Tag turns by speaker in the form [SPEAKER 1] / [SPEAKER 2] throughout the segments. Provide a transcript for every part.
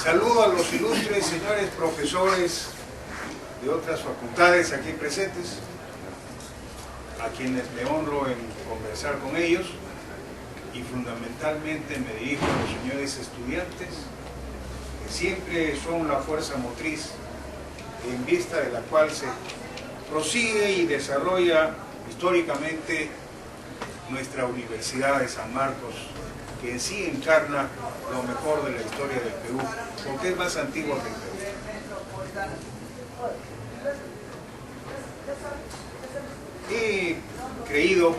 [SPEAKER 1] Saludo a los ilustres señores profesores de otras facultades aquí presentes, a quienes me honro en conversar con ellos, y fundamentalmente me dirijo a los señores estudiantes, que siempre son la fuerza motriz en vista de la cual se prosigue y desarrolla históricamente nuestra Universidad de San Marcos, que en sí encarna lo mejor de la historia del Perú, porque es más antigua que el Perú. He creído,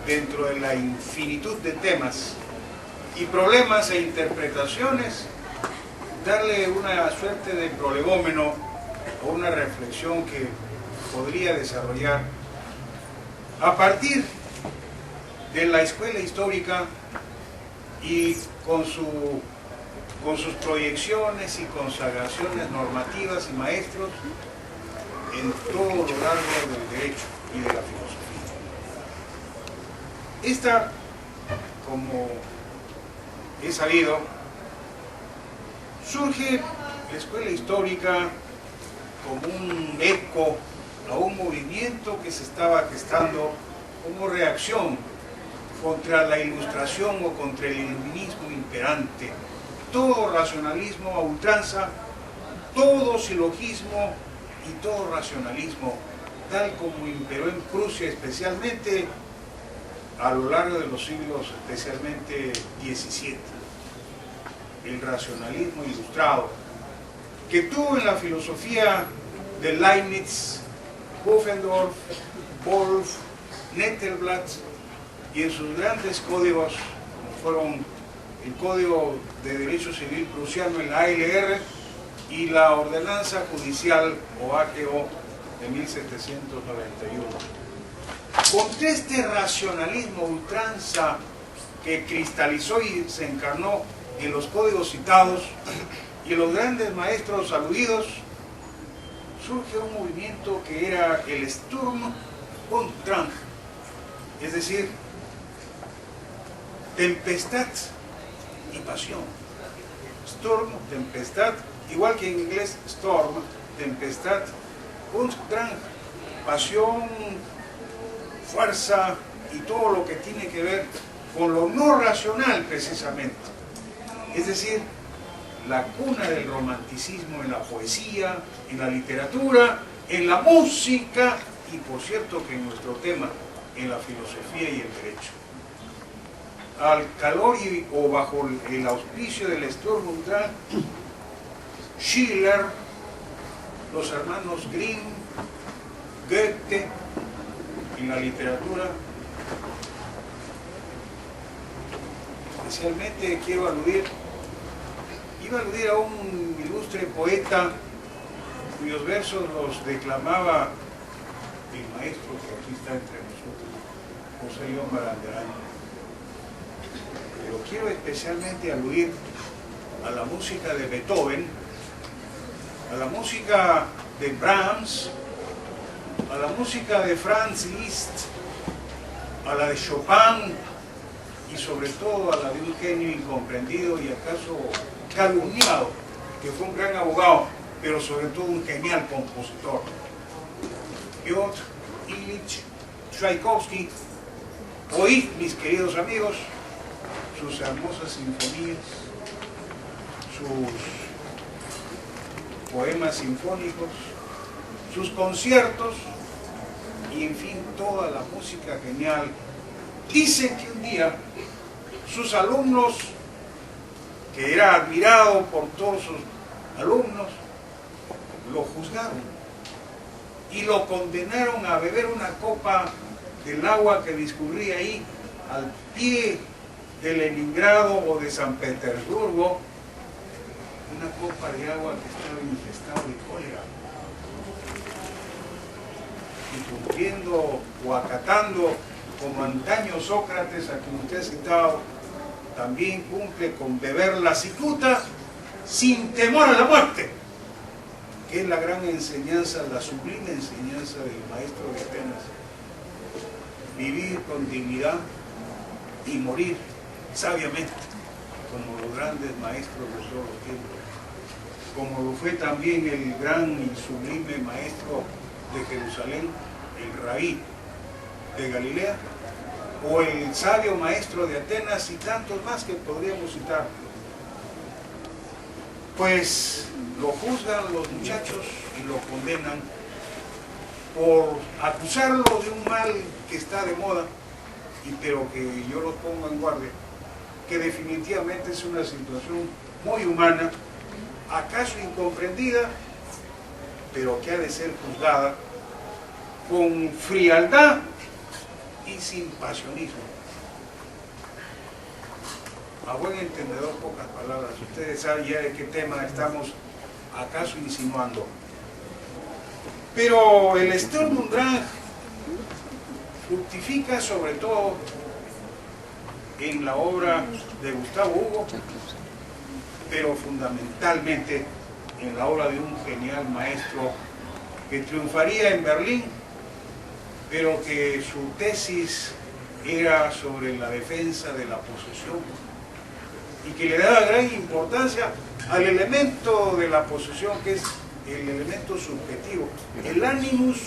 [SPEAKER 1] dentro de la infinitud de temas y problemas e interpretaciones, darle una suerte de prolegómeno o una reflexión que podría desarrollar a partir de la escuela histórica y con sus proyecciones y consagraciones normativas y maestros en todo lo largo del derecho y de la filosofía. Esta, como he sabido, surge la escuela histórica como un eco a un movimiento que se estaba gestando como reacción contra la ilustración o contra el iluminismo imperante. Todo racionalismo a ultranza, todo silogismo y todo racionalismo, tal como imperó en Prusia, especialmente a lo largo de los siglos, especialmente XVII. El racionalismo ilustrado, que tuvo en la filosofía de Leibniz, Pufendorf, Wolff, Nettelblatt, y en sus grandes códigos, como fueron el Código de Derecho Civil Prusiano, el ALR, y la Ordenanza Judicial, o AGO, de 1791. Contra este racionalismo ultranza que cristalizó y se encarnó en los códigos citados y en los grandes maestros aludidos, surge un movimiento que era el Sturm und Drang, es decir, tempestad y pasión. Sturm, tempestad, igual que en inglés storm, tempestad, und Drang, pasión, fuerza y todo lo que tiene que ver con lo no racional precisamente. Es decir, la cuna del romanticismo en la poesía, en la literatura, en la música y, por cierto, que en nuestro tema, en la filosofía y el derecho. Al calor o bajo el auspicio del Sturm und Drang, Schiller, los hermanos Grimm, Goethe, en la literatura. Especialmente iba a aludir a un ilustre poeta cuyos versos los declamaba el maestro que aquí está entre nosotros, José León Barandaraña. Pero quiero especialmente aludir a la música de Beethoven, a la música de Brahms, a la música de Franz Liszt, a la de Chopin y sobre todo a la de un genio incomprendido y acaso calumniado, que fue un gran abogado, pero sobre todo un genial compositor, Piotr Ilich Tchaikovsky. Oíd, mis queridos amigos, sus hermosas sinfonías, sus poemas sinfónicos, sus conciertos y en fin toda la música genial. Dicen que un día sus alumnos, que era admirado por todos sus alumnos, lo juzgaron y lo condenaron a beber una copa del agua que discurría ahí al pie de Leningrado o de San Petersburgo, una copa de agua que estaba infestada de cólera. Y cumpliendo o acatando, como antaño Sócrates, a quien usted ha citado, también cumple con beber la cicuta sin temor a la muerte, que es la gran enseñanza, la sublime enseñanza del maestro de Atenas. Vivir con dignidad y morir sabiamente. como los grandes maestros de todos los tiempos, como lo fue también el gran y sublime maestro de Jerusalén, el Rabí de Galilea, o el sabio maestro de Atenas y tantos más que podríamos citar. Pues lo juzgan los muchachos y lo condenan por acusarlo de un mal que está de moda, pero que yo los pongo en guardia, que definitivamente es una situación muy humana, acaso incomprendida, pero que ha de ser juzgada con frialdad y sin pasionismo. A buen entendedor, pocas palabras. Ustedes saben ya de qué tema estamos acaso insinuando. Pero el Sturm und Drang fructifica sobre todo en la obra de Gustavo Hugo, pero fundamentalmente en la obra de un genial maestro que triunfaría en Berlín, pero que su tesis era sobre la defensa de la posesión y que le daba gran importancia al elemento de la posesión, que es el elemento subjetivo, el animus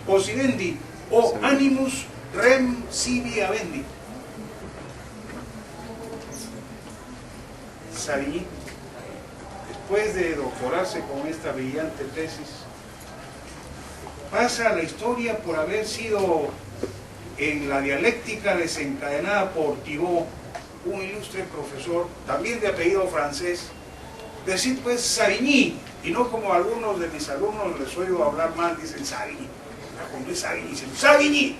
[SPEAKER 1] possidendi o animus rem sibi habendi. Savigny, después de doctorarse con esta brillante tesis, pasa a la historia por haber sido en la dialéctica desencadenada por Thibaut, un ilustre profesor, también de apellido francés, decir pues Savigny, y no como algunos de mis alumnos les oigo hablar mal, dicen Savigny, no es Savigny, dicen Savigny,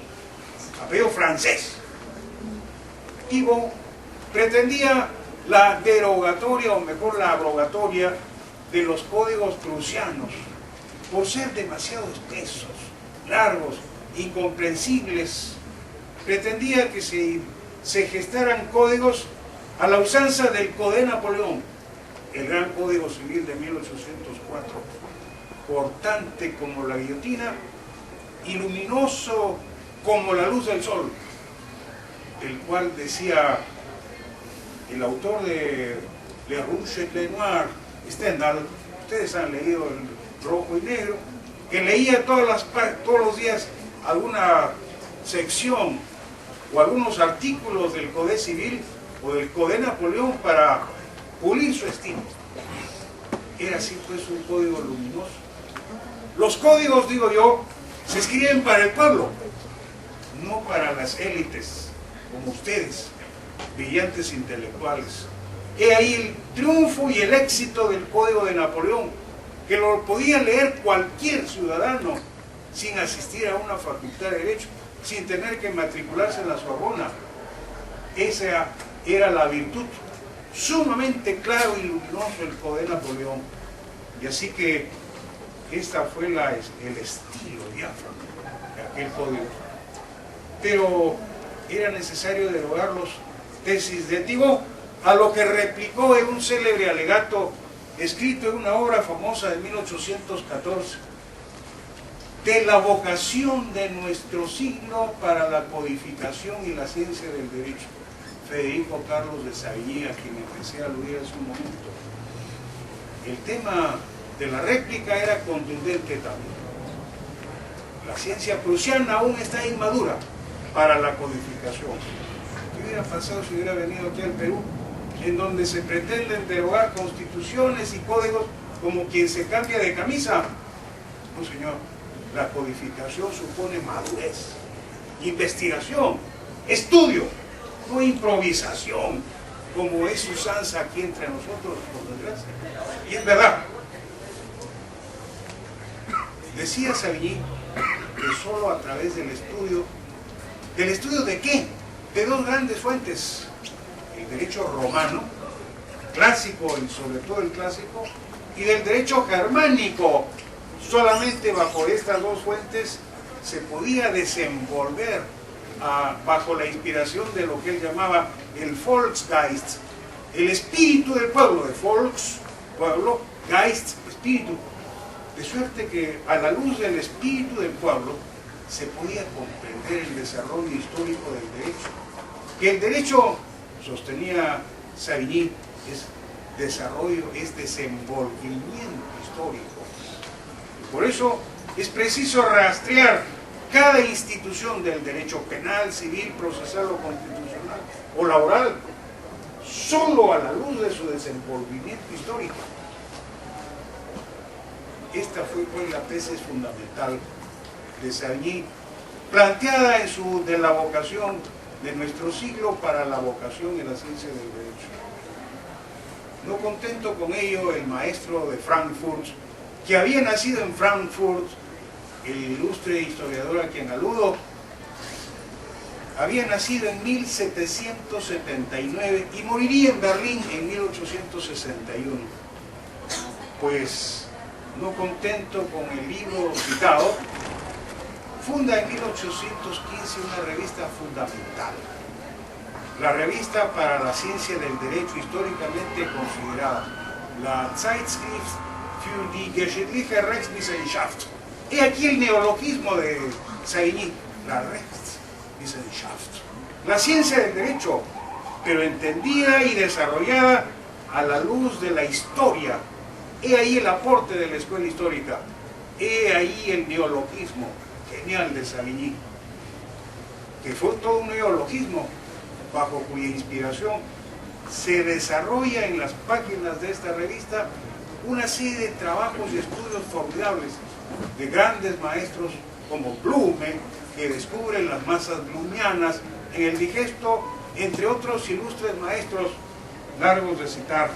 [SPEAKER 1] apellido francés. Thibaut pretendía la derogatoria, o mejor la abrogatoria, de los códigos prusianos, por ser demasiado espesos, largos, incomprensibles. Pretendía que se gestaran códigos a la usanza del Código de Napoleón, el gran Código Civil de 1804, cortante como la guillotina y luminoso como la luz del sol, el cual decía el autor de Le Rouge et le Noir, Stendhal, ustedes han leído el Rojo y Negro, que leía todos los días alguna sección o algunos artículos del Código Civil o del Código de Napoleón para pulir su estilo. Era así pues un código luminoso. Los códigos, digo yo, se escriben para el pueblo, no para las élites como ustedes, brillantes intelectuales. He ahí el triunfo y el éxito del Código de Napoleón, que lo podía leer cualquier ciudadano sin asistir a una facultad de Derecho, sin tener que matricularse en la Sorbona. Esa era la virtud, sumamente claro y luminoso el Código de Napoleón. Y así que esta fue el estilo diáfano de aquel código. Pero era necesario derogar los tesis de Thibaut, a lo que replicó en un célebre alegato escrito en una obra famosa de 1814, de la vocación de nuestro siglo para la codificación y la ciencia del derecho. Federico Carlos de Savigny, a quien empecé a aludir hace un momento. El tema de la réplica era contundente también. La ciencia prusiana aún está inmadura para la codificación. ¿Qué hubiera pasado si hubiera venido aquí al Perú, en donde se pretenden derogar constituciones y códigos como quien se cambia de camisa? No, señor, la codificación supone madurez, investigación, estudio, no improvisación, como es usanza aquí entre nosotros, por desgracia. Y es verdad. Decía Savigny que solo a través del estudio ¿de qué? De dos grandes fuentes, el derecho romano, clásico y sobre todo el clásico, y del derecho germánico. Solamente bajo estas dos fuentes se podía desenvolver bajo la inspiración de lo que él llamaba el Volksgeist, el espíritu del pueblo, de Volks, pueblo, Geist, espíritu. De suerte que a la luz del espíritu del pueblo se podía comprender el desarrollo histórico del derecho. Que el derecho, sostenía Savigny es desarrollo, es desenvolvimiento histórico. Por eso es preciso rastrear cada institución del derecho penal, civil, procesal o constitucional o laboral solo a la luz de su desenvolvimiento histórico. Esta fue pues la tesis fundamental de Savigny, planteada en su de la vocación de nuestro siglo para la vocación en la ciencia del derecho. No contento con ello, el maestro de Frankfurt, que había nacido en Frankfurt, el ilustre historiador a quien aludo, había nacido en 1779 y moriría en Berlín en 1861. Pues, no contento con el libro citado, funda en 1815 una revista fundamental, la revista para la ciencia del derecho históricamente considerada, la Zeitschrift für die geschichtliche Rechtswissenschaft. He aquí el neologismo de Savigny, la Rechtswissenschaft, la ciencia del derecho, pero entendida y desarrollada a la luz de la historia. He ahí el aporte de la escuela histórica, he ahí el neologismo genial de Savigny, que fue todo un neologismo bajo cuya inspiración se desarrolla en las páginas de esta revista una serie de trabajos y estudios formidables de grandes maestros como Blume, que descubre las masas blumianas en el digesto, entre otros ilustres maestros largos de citar.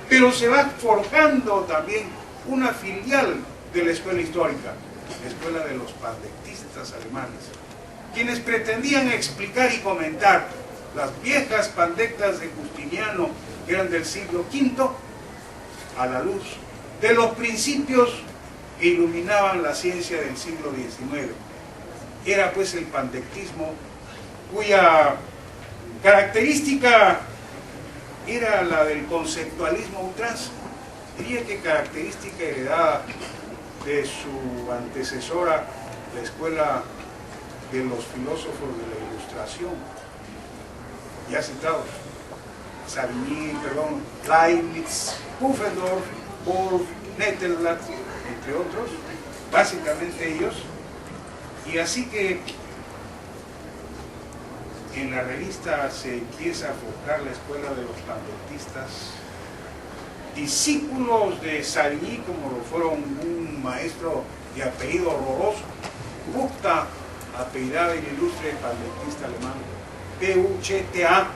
[SPEAKER 1] Pero se va forjando también una filial de la escuela histórica, la escuela de los pandectistas alemanes, quienes pretendían explicar y comentar las viejas pandectas de Justiniano, que eran del siglo V, a la luz de los principios que iluminaban la ciencia del siglo XIX. Era pues el pandectismo, cuya característica era la del conceptualismo ultranza. Diría que característica heredada de su antecesora, la escuela de los filósofos de la Ilustración, ya citados, Savigny, Leibniz, Pufendorf, Wolf, Nettelblatt, entre otros, básicamente ellos. Y así que en la revista se empieza a forjar la escuela de los pandectistas, discípulos de Savigny, como lo fueron un maestro de apellido horroroso, Buchta, apellidado el ilustre pandectista alemán, P-U-C-T-A,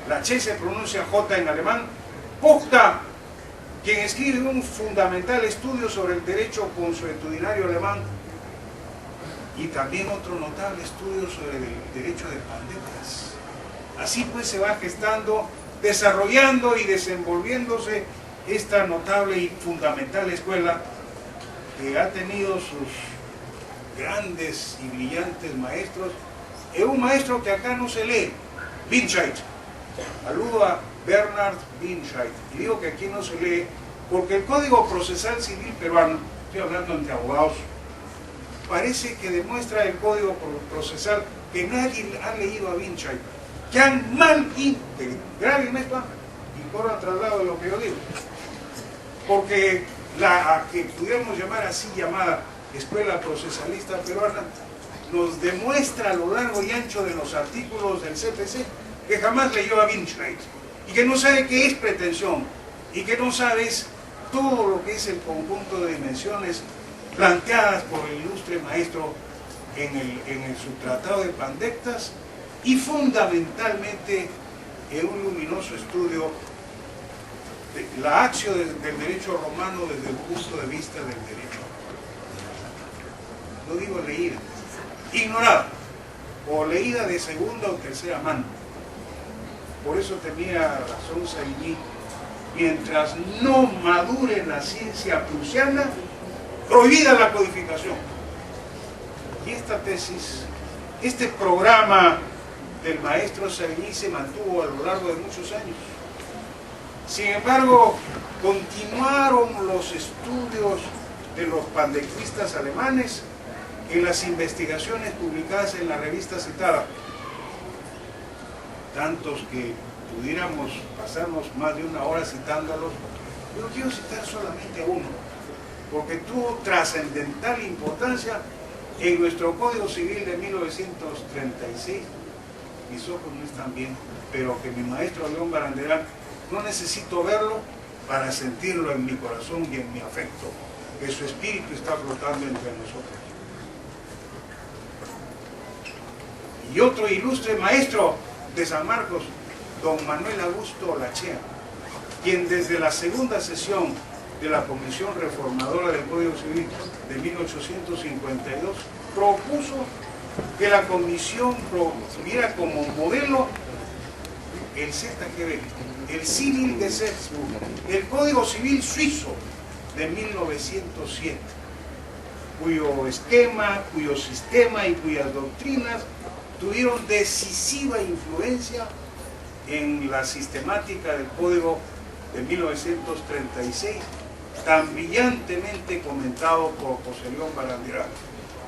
[SPEAKER 1] la Ch se pronuncia J en alemán, Buchta, quien escribe un fundamental estudio sobre el derecho consuetudinario alemán y también otro notable estudio sobre el derecho de pandectas. Así pues se va gestando, desarrollando y desenvolviéndose esta notable y fundamental escuela que ha tenido sus grandes y brillantes maestros. Es un maestro que acá no se lee, Binscheit. Aludo a Bernhard Binscheit. Y digo que aquí no se lee porque el Código Procesal Civil peruano, estoy hablando entre abogados, parece que demuestra el Código Procesal que nadie ha leído a Binscheit, que han mal integrado esto y corran traslado de lo que yo digo. Porque la que pudiéramos llamar así llamada escuela procesalista peruana nos demuestra a lo largo y ancho de los artículos del CPC que jamás leyó a Binscheit y que no sabe qué es pretensión y que no sabe todo lo que es el conjunto de dimensiones planteadas por el ilustre maestro en su tratado de pandectas y fundamentalmente en un luminoso estudio de la acción del derecho romano desde el punto de vista del derecho. No digo leída, ignorada o leída de segunda o tercera mano. Por eso tenía razón Savigny: mientras no madure la ciencia prusiana, prohibida la codificación. Y esta tesis, este programa del maestro Savigny se mantuvo a lo largo de muchos años. Sin embargo, continuaron los estudios de los pandectistas alemanes en las investigaciones publicadas en la revista citada, tantos que pudiéramos pasarnos más de una hora citándolos. Yo quiero citar solamente uno, porque tuvo trascendental importancia en nuestro Código Civil de 1936. Mis ojos no están bien, pero que mi maestro León Barandiarán, no necesito verlo para sentirlo en mi corazón y en mi afecto, que su espíritu está flotando entre nosotros. Y otro ilustre maestro de San Marcos, don Manuel Augusto Olachea, quien desde la segunda sesión de la Comisión Reformadora del Código Civil de 1852 propuso que la comisión tuviera como modelo el ZGB, el Civil Gesetzbuch, el Código Civil suizo de 1907, cuyo esquema, cuyo sistema y cuyas doctrinas tuvieron decisiva influencia en la sistemática del Código de 1936, tan brillantemente comentado por José León Barandiarán,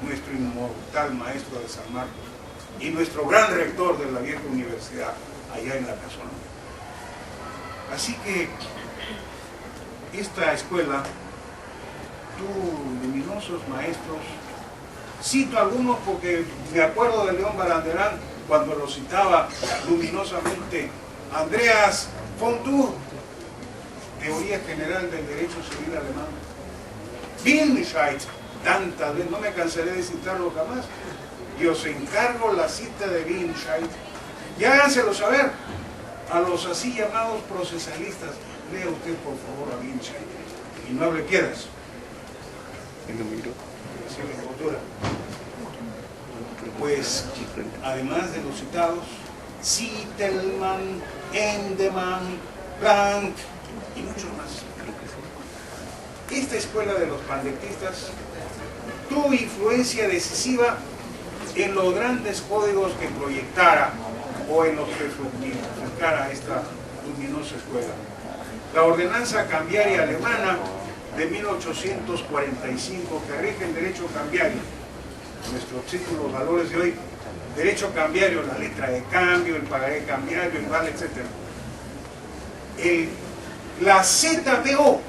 [SPEAKER 1] nuestro inmortal maestro de San Marcos y nuestro gran rector de la vieja universidad allá en la Casona. Así que esta escuela tuvo luminosos maestros. Cito algunos porque me acuerdo de León Barandiarán cuando lo citaba luminosamente. Andreas von Thur, Teoría General del Derecho Civil Alemán. Wildenscheid, tantas veces, no me cansaré de citarlo jamás, y os encargo la cita de Wildenscheid, y háganselo saber a los así llamados procesalistas. Lea usted por favor a Wildenscheid y no hable quieras. Pues además de los citados, Zitelmann, Endemann, Planck y muchos más. Esta escuela de los pandectistas tuvo influencia decisiva en los grandes códigos que proyectara o en los que fructificara esta luminosa escuela. La ordenanza cambiaria alemana de 1845 que rige el derecho cambiario, nuestro título, los valores de hoy, derecho cambiario, la letra de cambio, el pagaré cambiario, el vale, etc. La ZBO,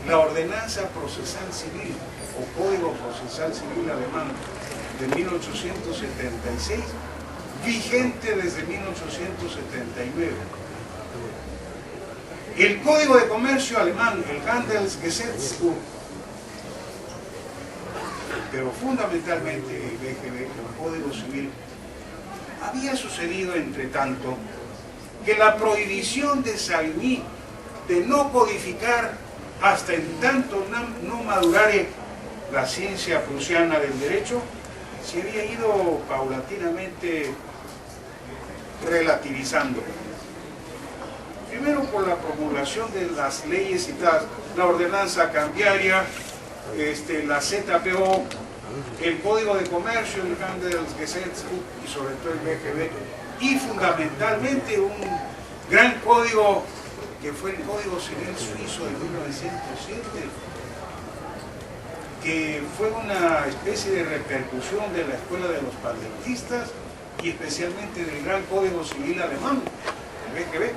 [SPEAKER 1] la ordenanza procesal civil o código procesal civil alemán de 1876, vigente desde 1879. El Código de Comercio alemán, el Handelsgesetzbuch, pero fundamentalmente el BGB, el Código Civil. Había sucedido, entre tanto, que la prohibición de Savigny de no codificar hasta en tanto no madurare la ciencia prusiana del derecho, se había ido paulatinamente relativizando. Primero por la promulgación de las leyes citadas, la ordenanza cambiaria, la ZPO, el Código de Comercio, el Handelsgesetzbuch y sobre todo el BGB, y fundamentalmente un gran código que fue el Código Civil Suizo de 1907, que fue una especie de repercusión de la escuela de los pandectistas y especialmente del gran Código Civil alemán, el BGB.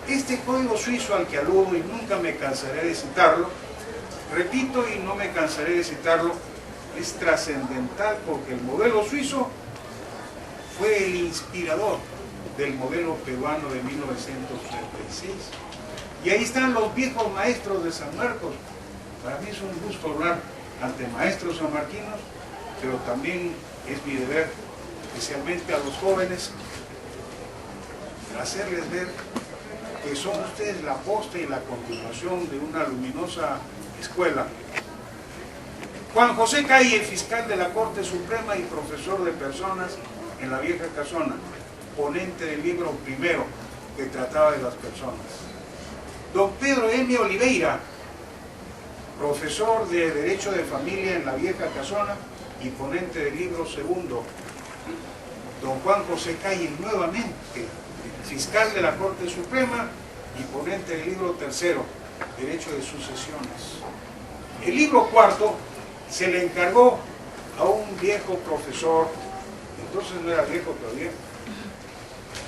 [SPEAKER 1] Este código suizo al que aludo y nunca me cansaré de citarlo, repito y no me cansaré de citarlo, es trascendental porque el modelo suizo fue el inspirador del modelo peruano de 1936. Y ahí están los viejos maestros de San Marcos. Para mí es un gusto hablar ante maestros sanmarquinos, pero también es mi deber, especialmente a los jóvenes, hacerles ver que son ustedes la posta y la continuación de una luminosa escuela. Juan José Calle, fiscal de la Corte Suprema y profesor de personas en la vieja Casona, ponente del libro primero que trataba de las personas. Don Pedro M. Oliveira, profesor de Derecho de Familia en la vieja Casona y ponente del libro segundo. Don Juan José Calle, nuevamente, fiscal de la Corte Suprema y ponente del libro tercero, Derecho de Sucesiones. El libro cuarto se le encargó a un viejo profesor, entonces no era viejo todavía,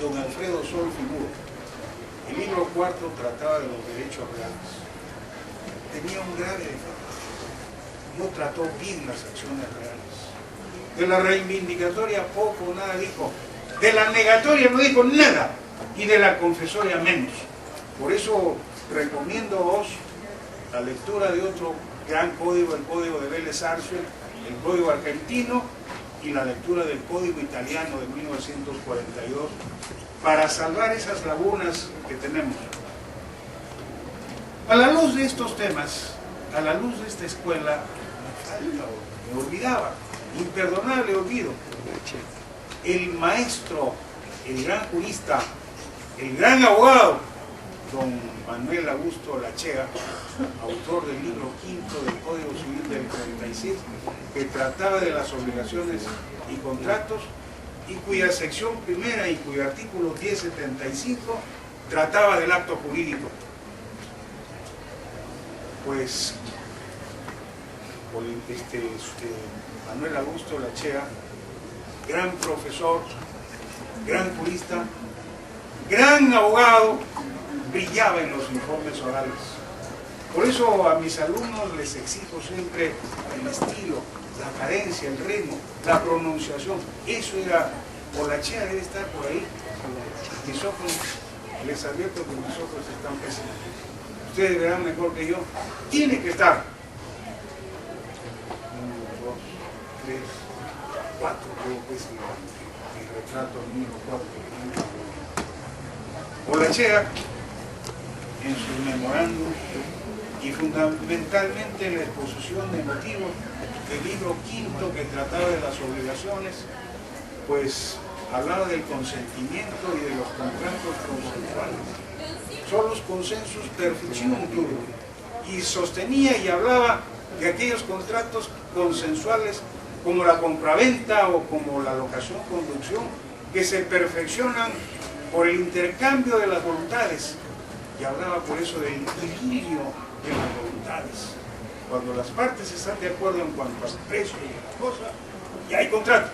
[SPEAKER 1] don Alfredo Sol Figuro. El libro cuarto trataba de los derechos reales. Tenía un grave defecto. No trató bien las acciones reales. De la reivindicatoria poco o nada dijo. De la negatoria no dijo nada. Y de la confesoria menos. Por eso recomiendo la lectura de otro gran código, el código de Vélez Sarsfield, el código argentino y la lectura del código italiano de 1942 para salvar esas lagunas que tenemos. A la luz de estos temas, a la luz de esta escuela, me olvidaba, imperdonable olvido. El maestro, el gran jurista, el gran abogado, don Manuel Augusto Lachega, autor del libro quinto del Código Civil del 36, que trataba de las obligaciones y contratos, y cuya sección primera y cuyo artículo 1075 trataba del acto jurídico. Pues Manuel Augusto Lachega, gran profesor, gran jurista, gran abogado, brillaba en los informes orales. Por eso a mis alumnos les exijo siempre el estilo, la cadencia, el ritmo, la pronunciación. Eso era, o Lachega debe estar por ahí. Mis ojos, les advierto que mis ojos están pésimos. Ustedes verán mejor que yo. Tiene que estar. 1, 2, 3, 4, creo que es el retrato mío, 4. O Lachega, en sus memorándum y fundamentalmente en la exposición de motivos del libro quinto que trataba de las obligaciones, pues hablaba del consentimiento y de los contratos consensuales. Son los consensus perfectium y sostenía y hablaba de aquellos contratos consensuales como la compraventa o como la locación-conducción que se perfeccionan por el intercambio de las voluntades, y hablaba por eso del idilio de las voluntades. Cuando las partes están de acuerdo en cuanto al precio de la cosa, y hay contrato,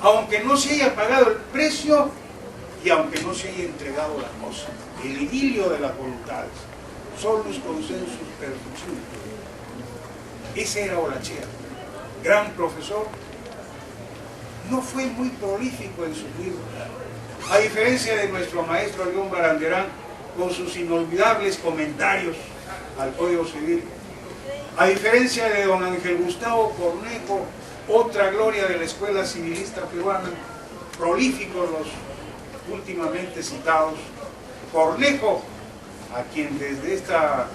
[SPEAKER 1] aunque no se haya pagado el precio y aunque no se haya entregado la cosa. El idilio de las voluntades son los consensus perfectium. Ese era Lachega, gran profesor. No fue muy prolífico en sus libros, a diferencia de nuestro maestro León Baranderán, con sus inolvidables comentarios al Código Civil, a diferencia de don Ángel Gustavo Cornejo, otra gloria de la escuela civilista peruana, prolíficos los últimamente citados. Cornejo, a quien desde esta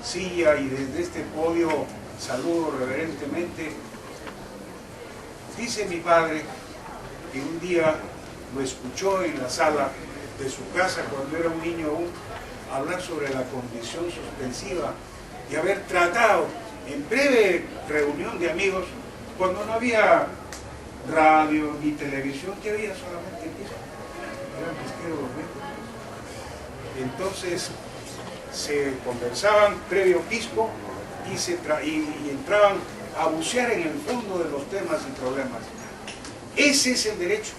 [SPEAKER 1] silla y desde este podio saludo reverentemente, dice mi padre que un día lo escuchó en la sala de su casa cuando era un niño aún, hablar sobre la condición suspensiva y haber tratado en breve reunión de amigos, cuando no había radio ni televisión, que había solamente pisco, eran pesqueros los viejos. Entonces se conversaban previo pisco y entraban a bucear en el fondo de los temas y problemas. Ese es el derecho,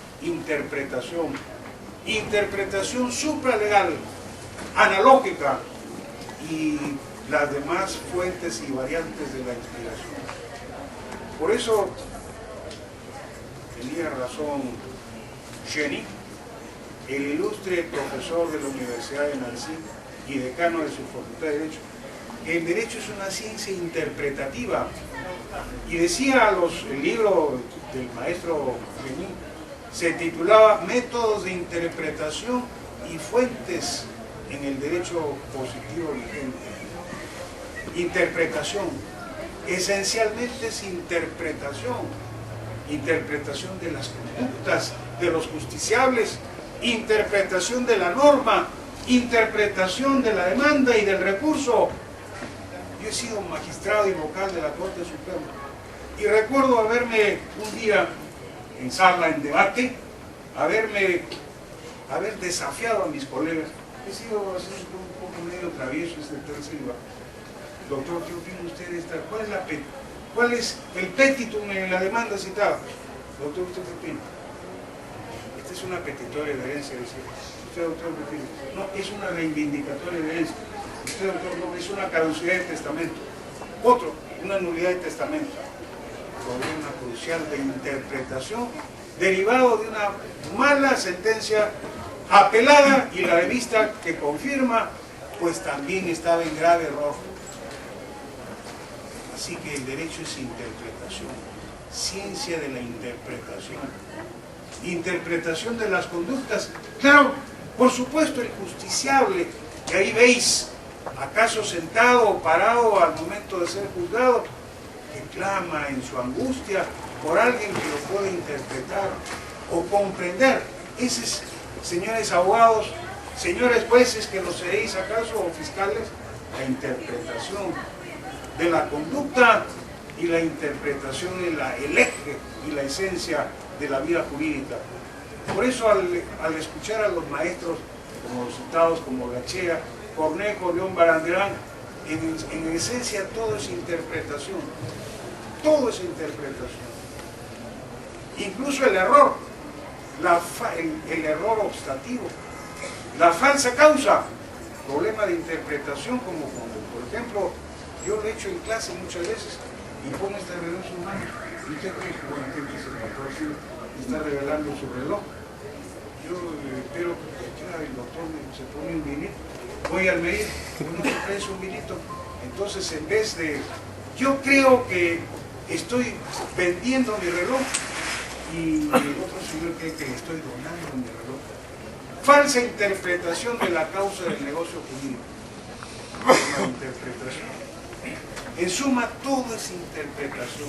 [SPEAKER 1] interpretación supralegal, analógica y las demás fuentes y variantes de la inspiración. Por eso tenía razón Jenny, el ilustre profesor de la Universidad de Nancy y decano de su Facultad de Derecho, que el derecho es una ciencia interpretativa. Y decía el libro del maestro Jenny, se titulaba Métodos de interpretación y fuentes en el derecho positivo vigente. Interpretación, esencialmente es interpretación de las conductas de los justiciables, interpretación de la norma, interpretación de la demanda y del recurso. Yo he sido magistrado y vocal de la Corte Suprema y recuerdo haberme un día en sala, en debate, haber desafiado a mis colegas. He sido así un poco medio travieso este Silva. Doctor, ¿qué opina usted de esta? ¿Cuál es el petitum en la demanda citada? Doctor, ¿usted qué opina? Esta esta es una petitoria de herencia, dice, usted doctor, no, es una reivindicatoria de herencia, usted doctor, no, es una caducidad de testamento, otro, una nulidad de testamento, problema crucial de interpretación derivado de una mala sentencia apelada y la revista que confirma pues también estaba en grave error. Así que el derecho es interpretación, ciencia de la interpretación, interpretación de las conductas. Claro, por supuesto el justiciable, que ahí veis, acaso sentado o parado al momento de ser juzgado, que clama en su angustia por alguien que lo pueda interpretar o comprender. Ese es, señores abogados, señores jueces que lo seréis acaso, o fiscales, la interpretación de la conducta y la interpretación en el eje y la esencia de la vida jurídica. Por eso al escuchar a los maestros, como los citados como Gachea, Cornejo, León Barandiarán, en esencia todo es interpretación, todo es interpretación. Incluso el error, el error obstativo, la falsa causa, problema de interpretación, como cuando, por ejemplo, yo lo he hecho en clase muchas veces y pongo este reloj en su mano y usted cree que bueno, ¿qué dice el doctor? Está revelando su reloj. Yo espero que el doctor se pone un vinito, voy al medir, no se trae un vinito. Entonces, en vez de, yo creo que estoy vendiendo mi reloj y el otro señor cree que estoy donando mi reloj. Falsa interpretación de la causa del negocio jurídico. Una interpretación. En suma, todo es interpretación.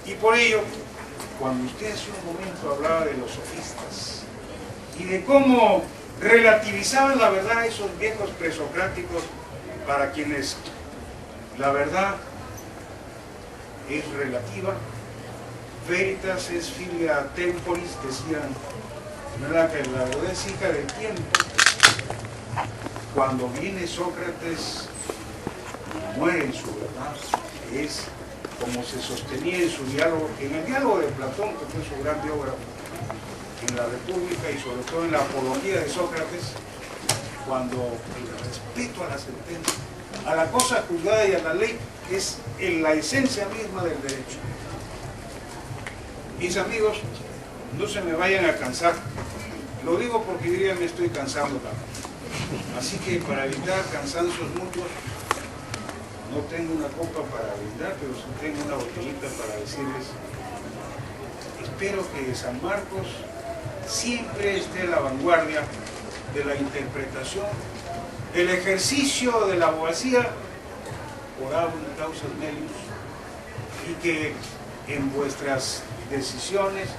[SPEAKER 1] Y por ello, cuando usted hace un momento hablaba de los sofistas y de cómo relativizaban la verdad esos viejos presocráticos para quienes la verdad es relativa, veritas es filia temporis, decían, ¿verdad? Que la verdad es hija del tiempo. Cuando viene Sócrates, muere en su verdad, que es como se sostenía en su diálogo, en el diálogo de Platón, que fue su gran biógrafo, en la República y sobre todo en la apología de Sócrates, cuando el respeto a la sentencia, a la cosa juzgada y a la ley, es en la esencia misma del derecho. Mis amigos, no se me vayan a cansar, lo digo porque yo ya me estoy cansando también. Así que para evitar cansancios mutuos, no tengo una copa para brindar, pero sí tengo una botellita para decirles, espero que San Marcos siempre esté a la vanguardia de la interpretación, del ejercicio de la abogacía por abun causas melius, y que en vuestras decisiones,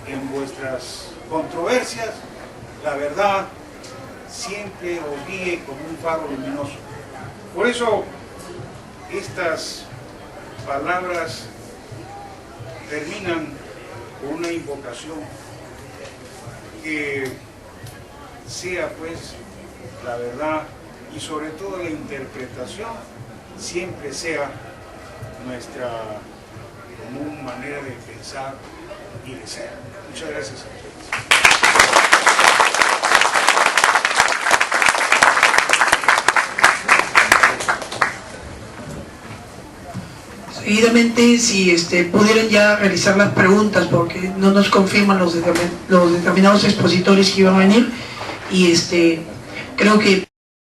[SPEAKER 1] en vuestras controversias, la verdad siempre os guíe como un faro luminoso. Por eso, estas palabras terminan con una invocación, que sea pues la verdad y sobre todo la interpretación siempre sea nuestra común manera de pensar y de ser. Muchas gracias a todos.
[SPEAKER 2] Seguidamente, si pudieran ya realizar las preguntas, porque no nos confirman los determinados expositores que iban a venir, y creo que